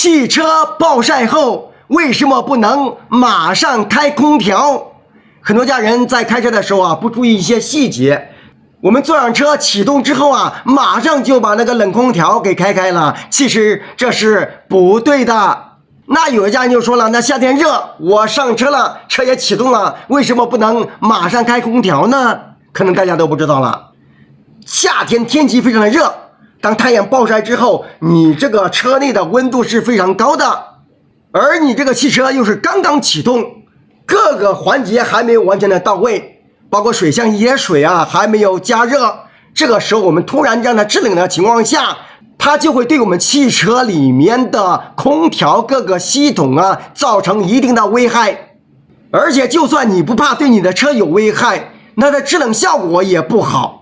汽车暴晒后为什么不能马上开空调？很多家人在开车的时候不注意一些细节。我们坐上车启动之后马上就把那个冷空调给开了，其实这是不对的。那有一家人就说了，那夏天热，我上车了，车也启动了，为什么不能马上开空调呢？可能大家都不知道了。夏天天气非常的热，当太阳暴晒之后，你这个车内的温度是非常高的，而你这个汽车又是刚刚启动，各个环节还没有完全的到位，包括水箱一些水还没有加热，这个时候我们突然让它制冷的情况下，它就会对我们汽车里面的空调各个系统造成一定的危害。而且就算你不怕对你的车有危害，那它制冷效果也不好。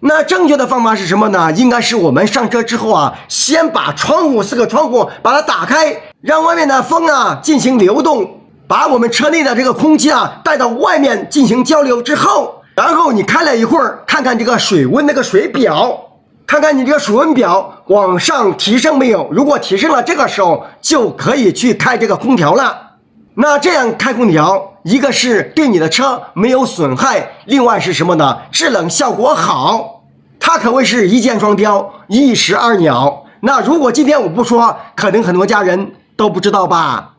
那正确的方法是什么呢？应该是我们上车之后先把4个窗户把它打开，让外面的风进行流动，把我们车内的这个空气带到外面进行交流之后，然后你开了一会儿，看看这个水温那个水表，看看你这个水温表往上提升没有，如果提升了，这个时候就可以去开这个空调了。那这样开空调，一个是对你的车没有损害，另外是什么呢？制冷效果好，它可谓是一箭双雕，一石二鸟。那如果今天我不说，可能很多家人都不知道吧。